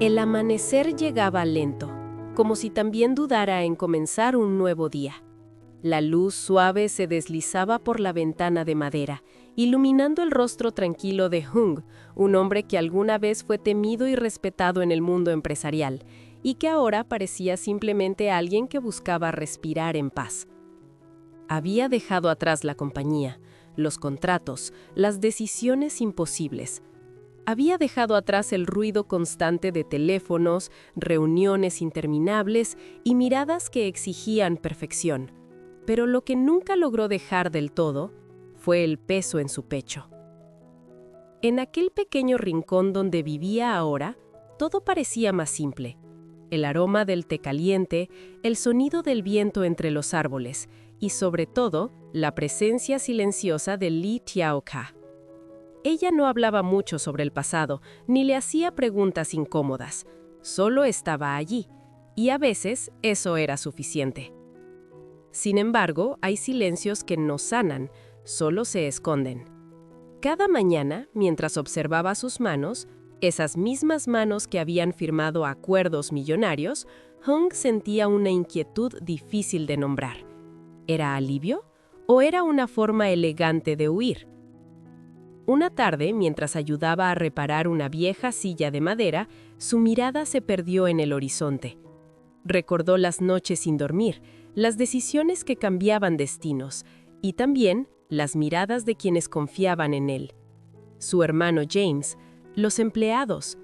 El amanecer llegaba lento, como si también dudara en comenzar un nuevo día. La luz suave se deslizaba por la ventana de madera, iluminando el rostro tranquilo de Hung, un hombre que alguna vez fue temido y respetado en el mundo empresarial, y que ahora parecía simplemente alguien que buscaba respirar en paz. Había dejado atrás la compañía, los contratos, las decisiones imposibles. Había dejado atrás el ruido constante de teléfonos, reuniones interminables y miradas que exigían perfección. Pero lo que nunca logró dejar del todo fue el peso en su pecho. En aquel pequeño rincón donde vivía ahora, todo parecía más simple. El aroma del té caliente, el sonido del viento entre los árboles y, sobre todo, la presencia silenciosa de Lee Tiao-ka. Ella no hablaba mucho sobre el pasado, ni le hacía preguntas incómodas. Solo estaba allí, y a veces eso era suficiente. Sin embargo, hay silencios que no sanan, solo se esconden. Cada mañana, mientras observaba sus manos, esas mismas manos que habían firmado acuerdos millonarios, Hung sentía una inquietud difícil de nombrar. ¿Era alivio o era una forma elegante de huir? Una tarde, mientras ayudaba a reparar una vieja silla de madera, su mirada se perdió en el horizonte. Recordó las noches sin dormir, las decisiones que cambiaban destinos, y también las miradas de quienes confiaban en él. Su hermano James, los empleados,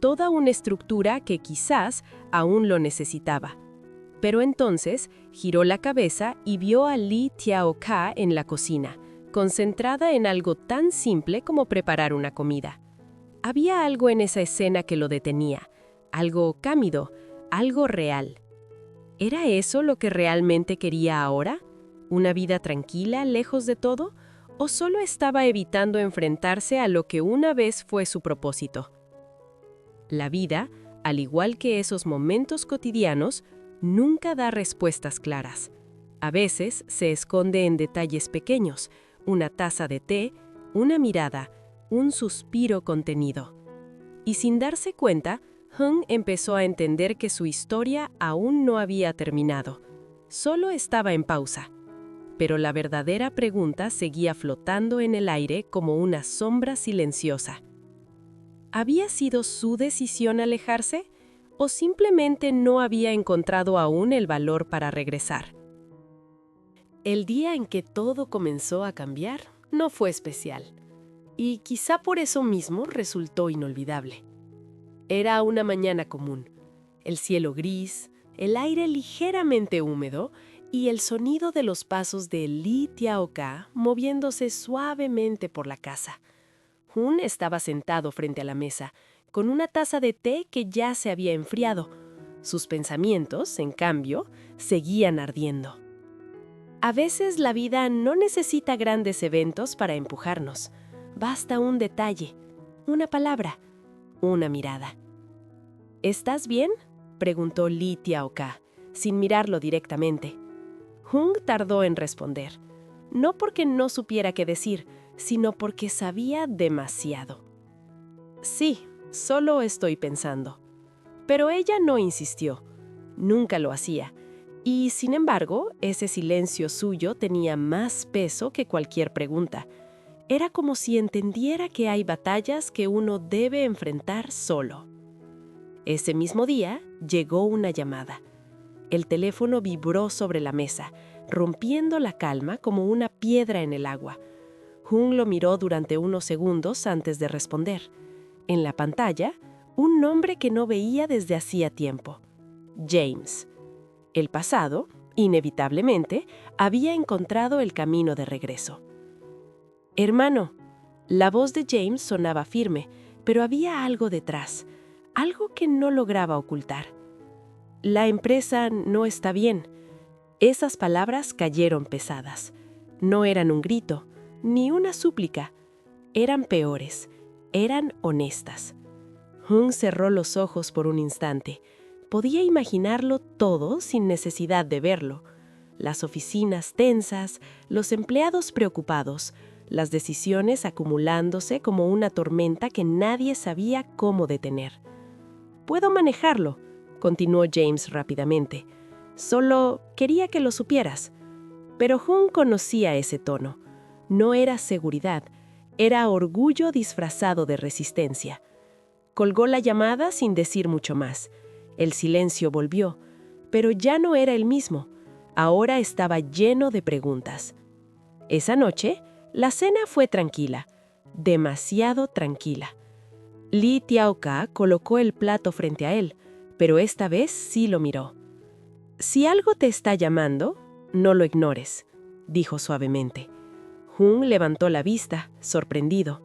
toda una estructura que quizás aún lo necesitaba. Pero entonces giró la cabeza y vio a Lee Tiao-ka en la cocina, concentrada en algo tan simple como preparar una comida. Había algo en esa escena que lo detenía, algo cámido, algo real. ¿Era eso lo que realmente quería ahora? ¿Una vida tranquila, lejos de todo? ¿O solo estaba evitando enfrentarse a lo que una vez fue su propósito? La vida, al igual que esos momentos cotidianos, nunca da respuestas claras. A veces se esconde en detalles pequeños, una taza de té, una mirada, un suspiro contenido. Y sin darse cuenta, Hung empezó a entender que su historia aún no había terminado. Solo estaba en pausa. Pero la verdadera pregunta seguía flotando en el aire como una sombra silenciosa. ¿Había sido su decisión alejarse? ¿O simplemente no había encontrado aún el valor para regresar? El día en que todo comenzó a cambiar no fue especial, y quizá por eso mismo resultó inolvidable. Era una mañana común, el cielo gris, el aire ligeramente húmedo y el sonido de los pasos de Lee Tiao-ka moviéndose suavemente por la casa. Hun estaba sentado frente a la mesa, con una taza de té que ya se había enfriado. Sus pensamientos, en cambio, seguían ardiendo. A veces la vida no necesita grandes eventos para empujarnos. Basta un detalle, una palabra, una mirada. ¿Estás bien?, preguntó Lee Tiao-ka, sin mirarlo directamente. Hung tardó en responder, no porque no supiera qué decir, sino porque sabía demasiado. Sí, solo estoy pensando. Pero ella no insistió, nunca lo hacía. Y, sin embargo, ese silencio suyo tenía más peso que cualquier pregunta. Era como si entendiera que hay batallas que uno debe enfrentar solo. Ese mismo día llegó una llamada. El teléfono vibró sobre la mesa, rompiendo la calma como una piedra en el agua. Hung lo miró durante unos segundos antes de responder. En la pantalla, un nombre que no veía desde hacía tiempo. James. El pasado, inevitablemente, había encontrado el camino de regreso. «Hermano». La voz de James sonaba firme, pero había algo detrás, algo que no lograba ocultar. «La empresa no está bien». Esas palabras cayeron pesadas. No eran un grito, ni una súplica. Eran peores, eran honestas. Hung cerró los ojos por un instante. Podía imaginarlo todo sin necesidad de verlo. Las oficinas tensas, los empleados preocupados, las decisiones acumulándose como una tormenta que nadie sabía cómo detener. Puedo manejarlo, continuó James rápidamente. Solo quería que lo supieras. Pero Hung conocía ese tono. No era seguridad, era orgullo disfrazado de resistencia. Colgó la llamada sin decir mucho más. El silencio volvió, pero ya no era el mismo. Ahora estaba lleno de preguntas. Esa noche, la cena fue tranquila, demasiado tranquila. Lee Tiao-ka colocó el plato frente a él, pero esta vez sí lo miró. «Si algo te está llamando, no lo ignores», dijo suavemente. Hung levantó la vista, sorprendido.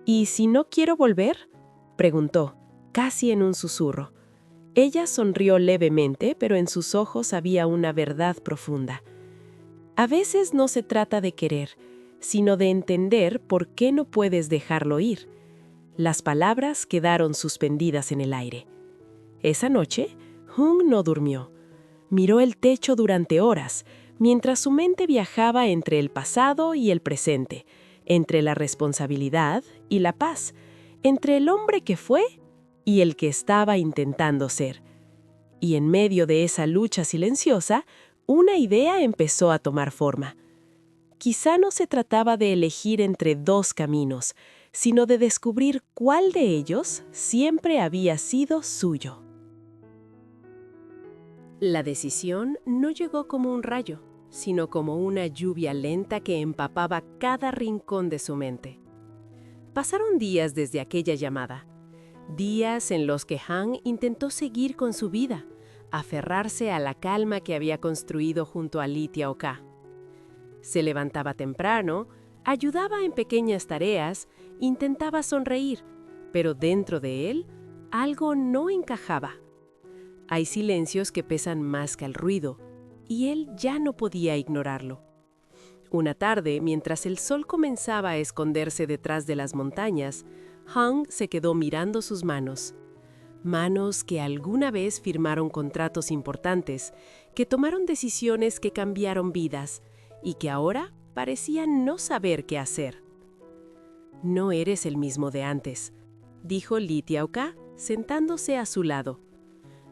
«¿Y si no quiero volver?», preguntó, casi en un susurro. Ella sonrió levemente, pero en sus ojos había una verdad profunda. A veces no se trata de querer, sino de entender por qué no puedes dejarlo ir. Las palabras quedaron suspendidas en el aire. Esa noche, Hung no durmió. Miró el techo durante horas, mientras su mente viajaba entre el pasado y el presente, entre la responsabilidad y la paz, entre el hombre que fue y el que estaba intentando ser. Y en medio de esa lucha silenciosa, una idea empezó a tomar forma. Quizá no se trataba de elegir entre dos caminos, sino de descubrir cuál de ellos siempre había sido suyo. La decisión no llegó como un rayo, sino como una lluvia lenta que empapaba cada rincón de su mente. Pasaron días desde aquella llamada, días en los que Han intentó seguir con su vida, aferrarse a la calma que había construido junto a Lee Tiao-ka. Se levantaba temprano, ayudaba en pequeñas tareas, intentaba sonreír, pero dentro de él algo no encajaba. Hay silencios que pesan más que el ruido, y él ya no podía ignorarlo. Una tarde, mientras el sol comenzaba a esconderse detrás de las montañas, Hung se quedó mirando sus manos. Manos que alguna vez firmaron contratos importantes, que tomaron decisiones que cambiaron vidas, y que ahora parecían no saber qué hacer. «No eres el mismo de antes», dijo Lee Tiao-ka, sentándose a su lado.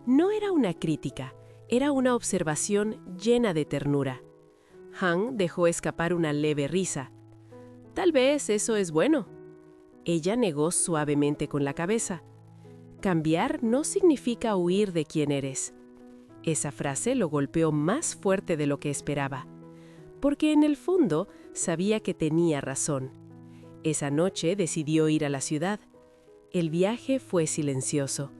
No era una crítica, era una observación llena de ternura. Han dejó escapar una leve risa. «Tal vez eso es bueno». Ella negó suavemente con la cabeza. «Cambiar no significa huir de quién eres». Esa frase lo golpeó más fuerte de lo que esperaba, porque en el fondo sabía que tenía razón. Esa noche decidió ir a la ciudad. El viaje fue silencioso.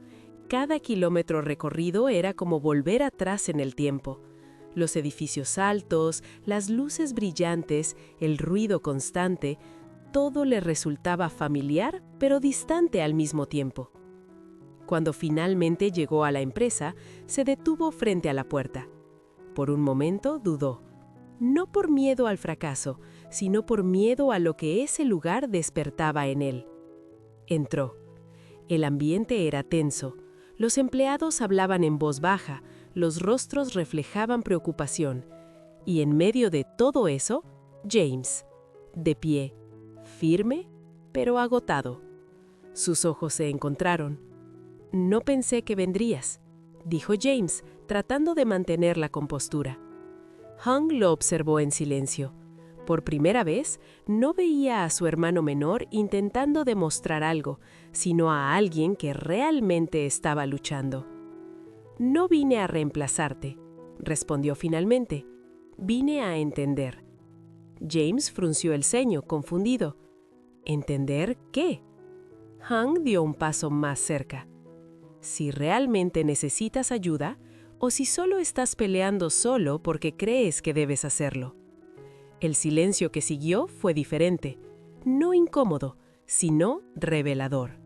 Cada kilómetro recorrido era como volver atrás en el tiempo. Los edificios altos, las luces brillantes, el ruido constante, todo le resultaba familiar pero distante al mismo tiempo. Cuando finalmente llegó a la empresa, se detuvo frente a la puerta. Por un momento dudó. No por miedo al fracaso, sino por miedo a lo que ese lugar despertaba en él. Entró. El ambiente era tenso. Los empleados hablaban en voz baja, los rostros reflejaban preocupación. Y en medio de todo eso, James, de pie, firme, pero agotado. Sus ojos se encontraron. «No pensé que vendrías», dijo James, tratando de mantener la compostura. Hung lo observó en silencio. Por primera vez, no veía a su hermano menor intentando demostrar algo, sino a alguien que realmente estaba luchando. «No vine a reemplazarte», respondió finalmente. «Vine a entender». James frunció el ceño, confundido. «¿Entender qué?». Hung dio un paso más cerca. «Si realmente necesitas ayuda, o si solo estás peleando solo porque crees que debes hacerlo». El silencio que siguió fue diferente, no incómodo, sino revelador.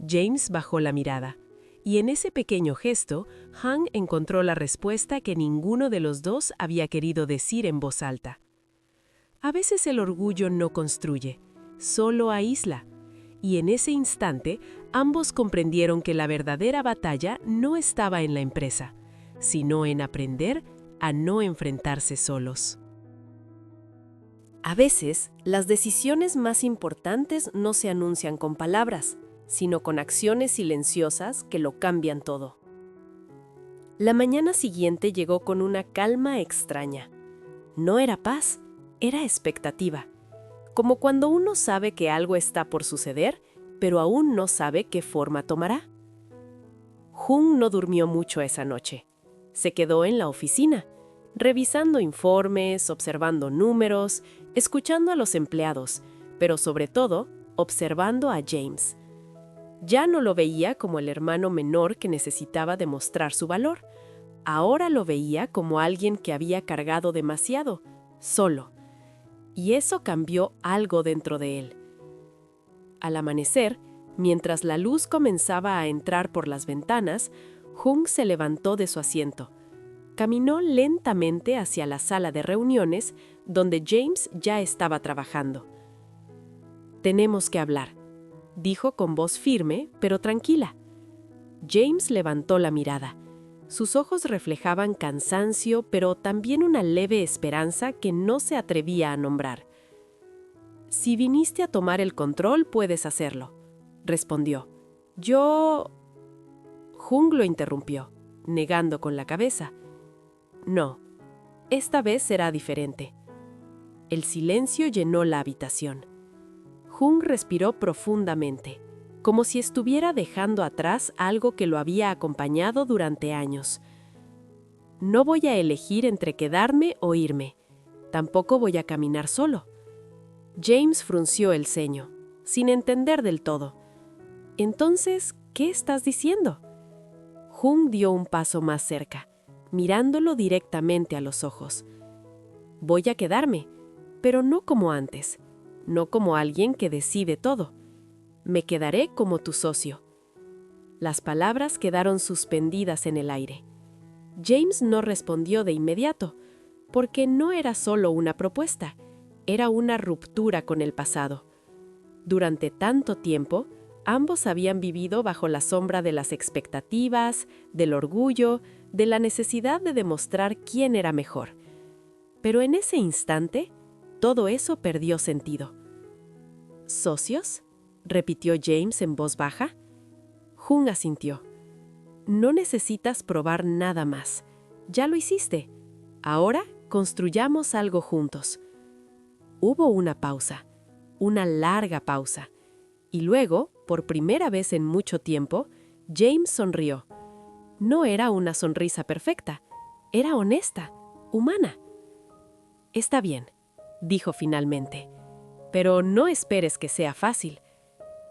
James bajó la mirada, y en ese pequeño gesto, Hung encontró la respuesta que ninguno de los dos había querido decir en voz alta. A veces el orgullo no construye, solo aísla, y en ese instante ambos comprendieron que la verdadera batalla no estaba en la empresa, sino en aprender a no enfrentarse solos. A veces, las decisiones más importantes no se anuncian con palabras, sino con acciones silenciosas que lo cambian todo. La mañana siguiente llegó con una calma extraña. No era paz, era expectativa. Como cuando uno sabe que algo está por suceder, pero aún no sabe qué forma tomará. Jung no durmió mucho esa noche. Se quedó en la oficina, revisando informes, observando números, escuchando a los empleados, pero sobre todo, observando a James. Ya no lo veía como el hermano menor que necesitaba demostrar su valor. Ahora lo veía como alguien que había cargado demasiado, solo. Y eso cambió algo dentro de él. Al amanecer, mientras la luz comenzaba a entrar por las ventanas, Jung se levantó de su asiento. Caminó lentamente hacia la sala de reuniones, donde James ya estaba trabajando. «Tenemos que hablar», dijo con voz firme, pero tranquila. James levantó la mirada. Sus ojos reflejaban cansancio, pero también una leve esperanza que no se atrevía a nombrar. «Si viniste a tomar el control, puedes hacerlo», respondió. Jung lo interrumpió, negando con la cabeza. «No, esta vez será diferente». El silencio llenó la habitación. Jung respiró profundamente, como si estuviera dejando atrás algo que lo había acompañado durante años. «No voy a elegir entre quedarme o irme. Tampoco voy a caminar solo». James frunció el ceño, sin entender del todo. «Entonces, ¿qué estás diciendo?» Jung dio un paso más cerca, mirándolo directamente a los ojos. «Voy a quedarme, pero no como antes, no como alguien que decide todo. Me quedaré como tu socio». Las palabras quedaron suspendidas en el aire. James no respondió de inmediato, porque no era solo una propuesta, era una ruptura con el pasado. Durante tanto tiempo, ambos habían vivido bajo la sombra de las expectativas, del orgullo, de la necesidad de demostrar quién era mejor. Pero en ese instante, todo eso perdió sentido. «¿Socios?», repitió James en voz baja. Jung asintió. «No necesitas probar nada más. Ya lo hiciste. Ahora construyamos algo juntos». Hubo una pausa, una larga pausa. Y luego, por primera vez en mucho tiempo, James sonrió. No era una sonrisa perfecta, era honesta, humana. «Está bien», dijo finalmente, «pero no esperes que sea fácil».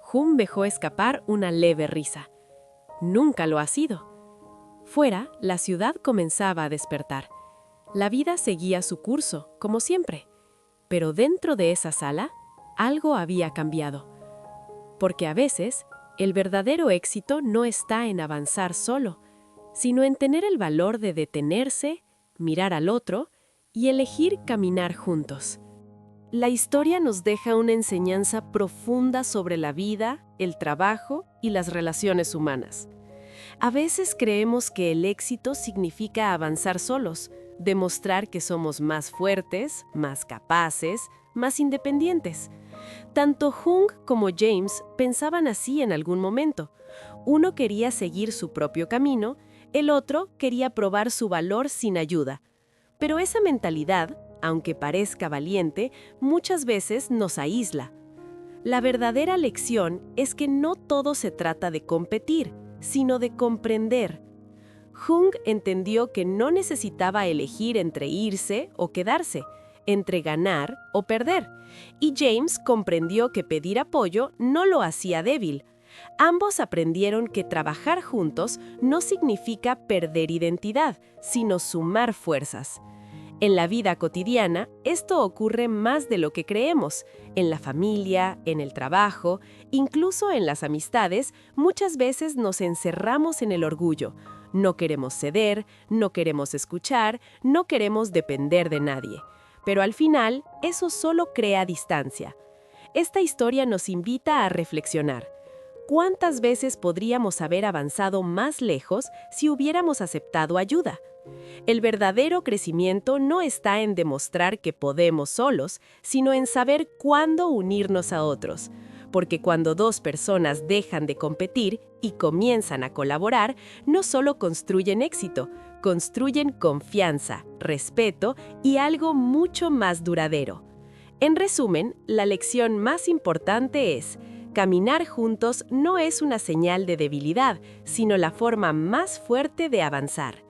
Jung dejó escapar una leve risa. Nunca lo ha sido. Fuera, la ciudad comenzaba a despertar. La vida seguía su curso, como siempre. Pero dentro de esa sala, algo había cambiado. Porque a veces, el verdadero éxito no está en avanzar solo, sino en tener el valor de detenerse, mirar al otro y elegir caminar juntos. La historia nos deja una enseñanza profunda sobre la vida, el trabajo y las relaciones humanas. A veces creemos que el éxito significa avanzar solos, demostrar que somos más fuertes, más capaces, más independientes. Tanto Jung como James pensaban así en algún momento. Uno quería seguir su propio camino, el otro quería probar su valor sin ayuda. Pero esa mentalidad, aunque parezca valiente, muchas veces nos aísla. La verdadera lección es que no todo se trata de competir, sino de comprender. Jung entendió que no necesitaba elegir entre irse o quedarse, entre ganar o perder, y James comprendió que pedir apoyo no lo hacía débil. Ambos aprendieron que trabajar juntos no significa perder identidad, sino sumar fuerzas. En la vida cotidiana, esto ocurre más de lo que creemos. En la familia, en el trabajo, incluso en las amistades, muchas veces nos encerramos en el orgullo. No queremos ceder, no queremos escuchar, no queremos depender de nadie. Pero al final, eso solo crea distancia. Esta historia nos invita a reflexionar. ¿Cuántas veces podríamos haber avanzado más lejos si hubiéramos aceptado ayuda? El verdadero crecimiento no está en demostrar que podemos solos, sino en saber cuándo unirnos a otros. porque cuando dos personas dejan de competir y comienzan a colaborar, no solo construyen éxito, construyen confianza, respeto y algo mucho más duradero. En resumen, la lección más importante es: caminar juntos no es una señal de debilidad, sino la forma más fuerte de avanzar.